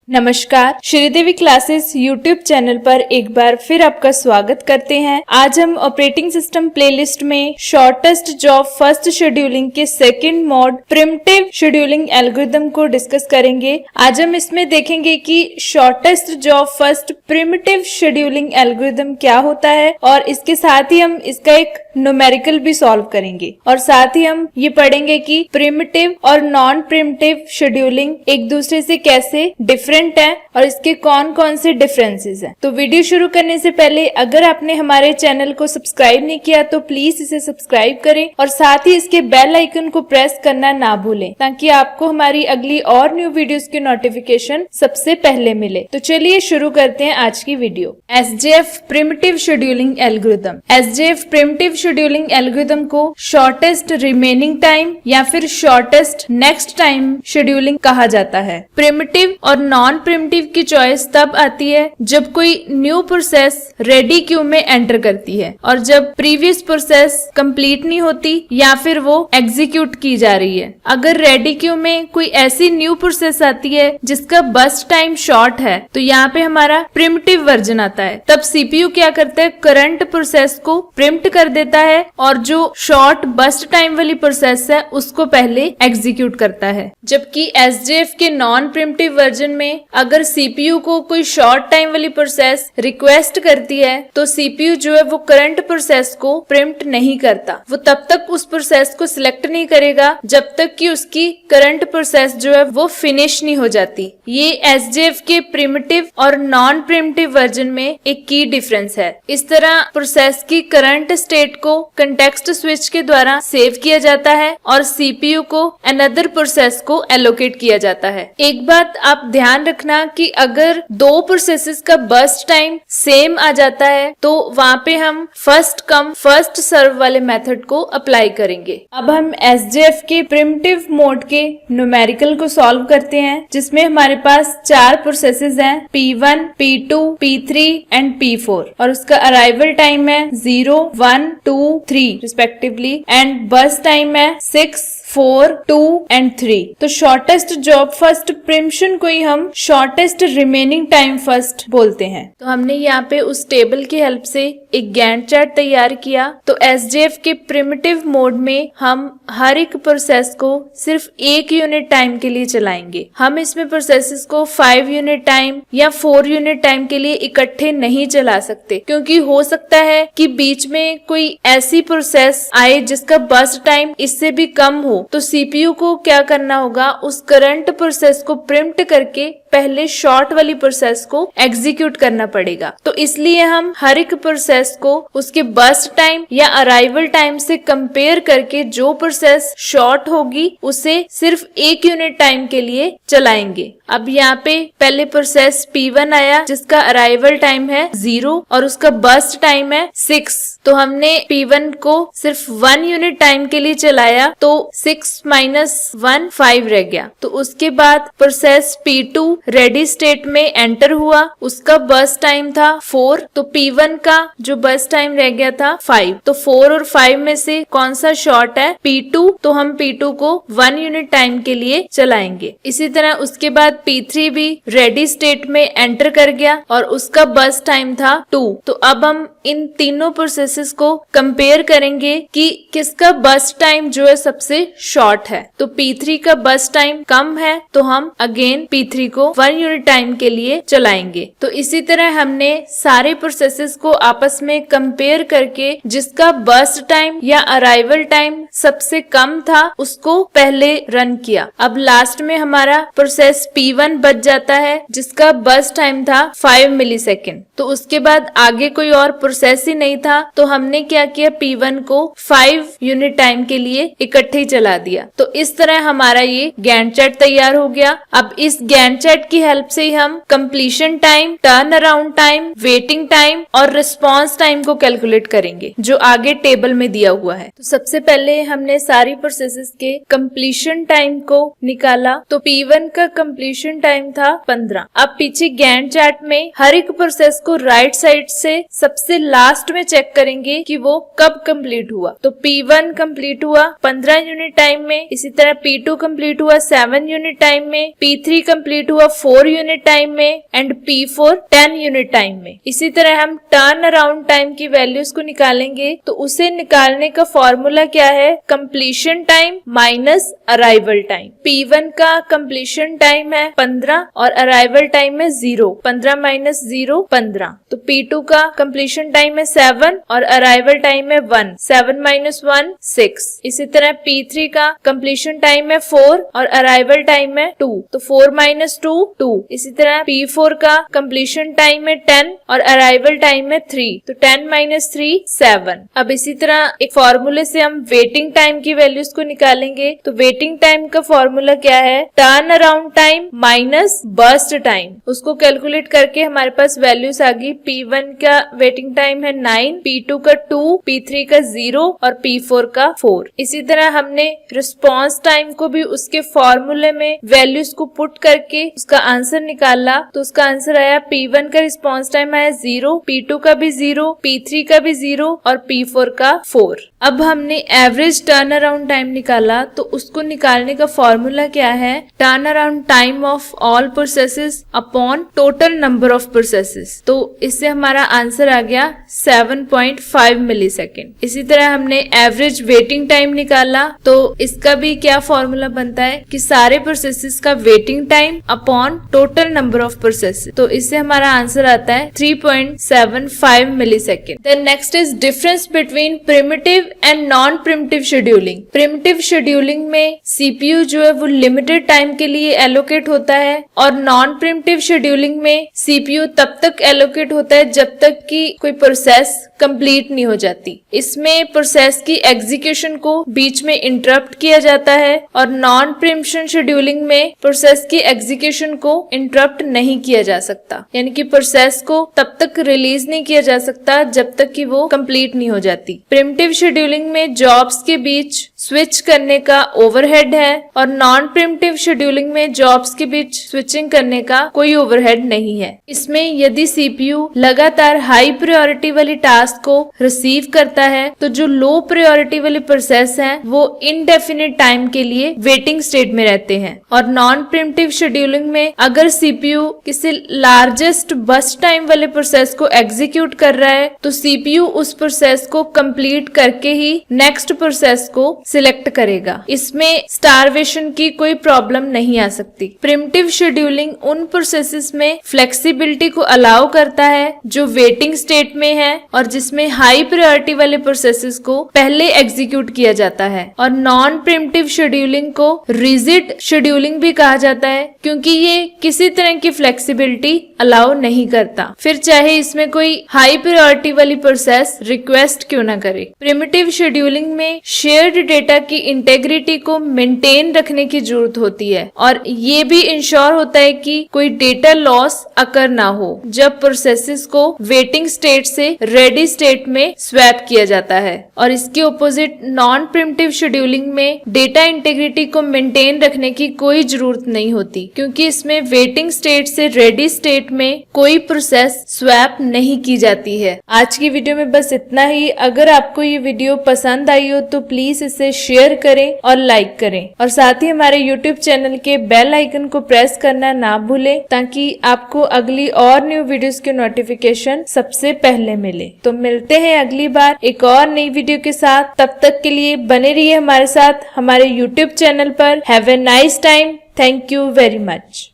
नमस्कार, Sridevi classes YouTube channel पर एक बार फिर आपका स्वागत करते हैं। आज हम ऑपरेटिंग सिस्टम प्लेलिस्ट में शॉर्टेस्ट जॉब फर्स्ट शेड्यूलिंग के second mode primitive scheduling algorithm को डिस्कस करेंगे। आज हम इसमें देखेंगे कि shortest job first primitive scheduling algorithm क्या होता है और इसके साथ ही हम इसका एक न्यूमेरिकल भी सॉल्व करेंगे और साथ ही हम ये पढ़ेंगे कि प्रिमिटिव और नॉन प्रिमिटिव शेड्यूलिंग एक दूसरे से कैसे डिफरेंट है और इसके कौन कौन से डिफरेंसेस हैं। तो वीडियो शुरू करने से पहले अगर आपने हमारे चैनल को सब्सक्राइब नहीं किया तो प्लीज इसे सब्सक्राइब करें और साथ ही इसके बेल आइकन को प्रेस करना ना भूलें ताकि आपको हमारी अगली और न्यू वीडियोस की नोटिफिकेशन सबसे पहले मिले। तो चलिए शुरू करते हैं आज की video. SJF primitive scheduling algorithm. SJF primitive scheduling algorithm को शॉर्टेस्ट रिमेनिंग टाइम या फिर शॉर्टेस्ट नेक्स्ट टाइम शेड्यूलिंग कहा जाता है। प्रिमिटिव और नॉन प्रिमिटिव की चॉइस तब आती है जब कोई न्यू प्रोसेस रेडी क्यू में एंटर करती है और जब प्रीवियस प्रोसेस कंप्लीट नहीं होती या फिर वो एग्जीक्यूट की जा रही है। अगर रेडी क्यू में कोई ऐसी न्यू प्रोसेस आती है जिसका बस्ट टाइम शॉर्ट है तो यहाँ पे हमारा प्रिमिटिव वर्जन आता है। तब सीपीयू क्या करता है, करंट प्रोसेस को प्रिम्प्ट कर देता है और जो शॉर्ट बस्ट टाइम वाली प्रोसेस है उसको पहले एग्जीक्यूट करता है। जबकि SJF के नॉन प्रिमिटिव वर्जन में अगर सीपीयू को कोई शॉर्ट टाइम वाली प्रोसेस रिक्वेस्ट करती है तो सीपीयू जो है वो करंट प्रोसेस को प्रिम्प्ट नहीं करता। वो तब तक उस प्रोसेस को सिलेक्ट नहीं करेगा जब तक कि उसकी करंट प्रोसेस जो है वो फिनिश नहीं हो जाती। ये SJF के प्रिमिटिव और नॉन प्रिमिटिव वर्जन में एक की डिफरेंस है। इस तरह प्रोसेस की करंट स्टेट को कंटेक्स्ट स्विच के द्वारा सेव किया जाता है और सीपीयू को अनदर प्रोसेस को एलोकेट किया जाता है। एक बात आप ध्यान रखना कि अगर दो प्रोसेसेस का बर्स्ट टाइम सेम आ जाता है तो वहां पे हम फर्स्ट कम फर्स्ट सर्व वाले मेथड को अप्लाई करेंगे। अब हम SJF के प्रिमिटिव मोड के न्यूमेरिकल को सॉल्व करते हैं जिसमें हमारे पास 4 प्रोसेसेस हैं, P1, P2, P3 and P4 और उसका अराइवल टाइम है 0, 1, 2, 3 रिस्पेक्टिवली एंड बर्स्ट टाइम है 6, 4, 2 एंड 3। तो शॉर्टेस्ट जॉब फर्स्ट प्रिम्पशन को ही हम शॉर्टेस्ट रिमेनिंग टाइम फर्स्ट बोलते हैं। तो हमने यहाँ पे उस टेबल की हेल्प से एक गैंट चार्ट तैयार किया। तो SJF के प्रिमिटिव मोड में हम हर एक प्रोसेस को सिर्फ 1 यूनिट टाइम के लिए चलाएंगे। हम इसमें प्रोसेसेस को 5 यूनिट टाइम या 4 यूनिट टाइम के लिए इकट्ठे नहीं चला सकते क्योंकि हो सकता है कि बीच में कोई ऐसी प्रोसेस आए जिसका बर्स्ट टाइम इससे भी कम हो। तो सीपीयू को क्या करना होगा, उस करंट प्रोसेस को प्रिम्प्ट करके पहले शॉर्ट वाली प्रोसेस को एग्जीक्यूट करना पड़ेगा। तो इसलिए हम हर एक प्रोसेस को उसके बर्स्ट टाइम या अराइवल टाइम से कंपेयर करके जो प्रोसेस शॉर्ट होगी उसे सिर्फ 1 यूनिट टाइम के लिए चलाएंगे। अब यहाँ पे पहले प्रोसेस P1 आया जिसका अराइवल टाइम है 0 और उसका बर्स्ट टाइम है 6। तो हमने P1 को सिर्फ 1 यूनिट टाइम के लिए चलाया तो 6 - 1 5 रह गया। तो उसके बाद प्रोसेस P2 रेडी स्टेट में एंटर हुआ, उसका बर्स्ट टाइम था 4। तो P1 का जो बर्स्ट टाइम रह गया था 5। तो 4 और 5 में से कौन सा शॉर्ट है, P2। तो हम P2 को 1 यूनिट टाइम के लिए चलाएंगे। इसी तरह उसके बाद P3 भी रेडी स्टेट में एंटर कर गया और उसका बर्स्ट टाइम था 2। तो अब हम इन तीनों प्रोसेसेस को कंपेयर करेंगे कि किसका बर्स्ट टाइम जो है सबसे शॉर्ट है। तो P3 का बर्स्ट टाइम कम है तो हम अगेन P3 को 1 यूनिट टाइम के लिए चलाएंगे। तो इसी तरह हमने सारे प्रोसेसेस को आपस में कंपेयर करके जिसका बर्स्ट टाइम या अराइवल टाइम सबसे कम था उसको पहले रन किया। अब लास्ट में हमारा प्रोसेस P1 बच जाता है जिसका बर्स्ट टाइम था 5 मिलीसेकंड। तो उसके बाद आगे कोई और प्रोसेस ही नहीं था तो हमने क्या किया, P1 को 5 यूनिट टाइम के लिए इकट्ठे चला दिया। तो इस तरह हमारा ये गैंट चार्ट तैयार हो गया। अब इस गैंट चार्ट की हेल्प से ही हम completion time, turn around time, waiting time और रिस्पांस टाइम को कैलकुलेट करेंगे जो आगे टेबल में दिया हुआ है। तो सबसे पहले हमने सारी प्रोसेसेस के कंप्लीशन टाइम को निकाला। तो P1 का कंप्लीशन टाइम था 15। अब पीछे गैंट चार्ट में हर एक प्रोसेस को राइट साइड से सबसे लास्ट में चेक करेंगे कि वो कब कंप्लीट हुआ। तो P1 कंप्लीट हुआ 15 यूनिट टाइम में, इसी तरह P2 कंप्लीट हुआ 7 यूनिट टाइम में, P3 कंप्लीट हुआ 4 यूनिट टाइम में एंड P4 10 यूनिट टाइम में। इसी तरह हम टर्न अराउंड टाइम की वैल्यूज को निकालेंगे, तो उसे निकालने का फॉर्मूला क्या है, completion time minus arrival time. P1 का कंप्लीशन टाइम है 15 और अराइवल टाइम है 0, 15 माइनस 0 15। तो P2 का कंप्लीशन टाइम है 7 और अराइवल टाइम है 1, 7 माइनस 1 6। इसी तरह P3 का कंप्लीशन टाइम है 4 और अराइवल टाइम है 2, तो 4 माइनस 2 2। इसी तरह P4 का कंप्लीशन टाइम है 10 और अराइवल टाइम है 3, तो 10 माइनस 3 7। अब इसी तरह एक फॉर्मूले से हम वेटिंग टाइम की वैल्यूज को निकालेंगे। तो वेटिंग टाइम का फॉर्मूला क्या है, turn around time minus burst time. उसको कैलकुलेट करके हमारे पास वैल्यूज आ गई। P1 का वेटिंग टाइम है 9, P2 का 2, P3 का 0 और P4 का 4। इसी तरह हमने रिस्पॉन्स टाइम को भी उसके फॉर्मूले में वैल्यूज को पुट करके उसका आंसर निकाला। तो उसका आंसर आया P1 का रिस्पॉन्स टाइम आया 0, P2 का भी 0, P3 का भी 0 और P4 का 4। अब हमने एवरेज टर्न अराउंड टाइम निकाला, तो उसको निकालने का फॉर्मूला क्या है, turn around time of all processes upon total number of processes. तो इससे हमारा आंसर आ गया 7.5 मिलीसेकंड। इसी तरह हमने एवरेज वेटिंग टाइम निकाला, तो इसका भी क्या फॉर्मूला बनता है कि सारे प्रोसेसेस का waiting time upon total number of processes. तो इससे हमारा आंसर आता है 3.75 millisecond. Then next is difference between primitive and non primitive scheduling. Primitive scheduling में सीपीयू जो है वो लिमिटेड टाइम के लिए एलोकेट होता है और नॉन प्रिमिटिव शेड्यूलिंग में सीपीयू तब तक एलोकेट होता है जब तक कि कोई प्रोसेस कंप्लीट नहीं हो जाती। इसमें प्रोसेस की एग्जीक्यूशन को बीच में इंटरप्ट किया जाता है और नॉन प्रिम्पशन शेड्यूलिंग में प्रोसेस की एग्जीक्यूशन को इंटरप्ट नहीं किया जा सकता, यानी कि प्रोसेस को तब तक रिलीज नहीं किया जा सकता जब तक कि वो कंप्लीट नहीं हो जाती। प्रिमिटिव शेड्यूलिंग में जॉब्स के बीच स्विच करने का ओवरहेड है और नॉन प्रिमिटिव शेड्यूलिंग में जॉब्स के बीच स्विचिंग करने का कोई ओवरहेड नहीं है। इसमें यदि सीपीयू लगातार हाई प्रायोरिटी वाली टास्क को रिसीव करता है, तो जो लो प्रायोरिटी वाले प्रोसेस हैं वो इनडेफिनिट टाइम के लिए वेटिंग स्टेट में रहते हैं। और नॉन प्रिमिटिव शेड्यूलिंग में अगर सीपीयू किसी लार्जेस्ट बर्स्ट टाइम वाले प्रोसेस को एग्जीक्यूट कर रहा है, तो सीपीयू उस प्रोसेस को कंप्लीट करके ही नेक्स्ट प्रोसेस को सिलेक्ट करेगा। इसमें स्टारवेशन की कोई प्रॉब्लम नहीं आ सकती। प्रिमिटिव शेड्यूलिंग उन प्रोसेसेस में फ्लेक्सिबिलिटी को अलाउ करता है जो वेटिंग स्टेट में है और जिसमें हाई प्रायोरिटी वाले प्रोसेसेस को पहले एग्जीक्यूट किया जाता है। और नॉन प्रिमिटिव शेड्यूलिंग को रिजिड शेड्यूलिंग भी कहा जाता है, क्योंकि ये किसी तरह की फ्लेक्सिबिलिटी अलाउ नहीं करता, फिर चाहे इसमें कोई हाई प्रायोरिटी वाली प्रोसेस रिक्वेस्ट क्यों ना करे। प्रिमिटिव शेड्यूलिंग में शेयर्ड डेटा की इंटेग्रिटी को मेंटेन रखने की जरूरत होती है और ये भी इंश्योर होता है कि कोई डेटा लॉस अकर ना हो जब प्रोसेसेस को वेटिंग स्टेट से रेडी स्टेट में स्वैप किया जाता है। और इसके ऑपोजिट नॉन प्रिमिटिव शेड्यूलिंग में डेटा इंटेग्रिटी को मेंटेन रखने की कोई जरूरत नहीं होती, क्योंकि इसमें वेटिंग स्टेट से रेडी स्टेट में कोई प्रोसेस स्वैप नहीं की जाती है। आज की वीडियो में बस इतना ही। अगर आपको ये वीडियो पसंद आई हो तो प्लीज इसे शेयर करें और लाइक करें और साथ ही हमारे यूट्यूब चैनल के बेल आइकन को प्रेस करना ना भूलें, ताकि आपको अगली और न्यू वीडियोस की नोटिफिकेशन सबसे पहले मिले। तो मिलते हैं अगली बार एक और नई वीडियो के साथ। तब तक के लिए बने रहिए हमारे साथ हमारे यूट्यूब चैनल पर। Have a nice time. Thank you very much.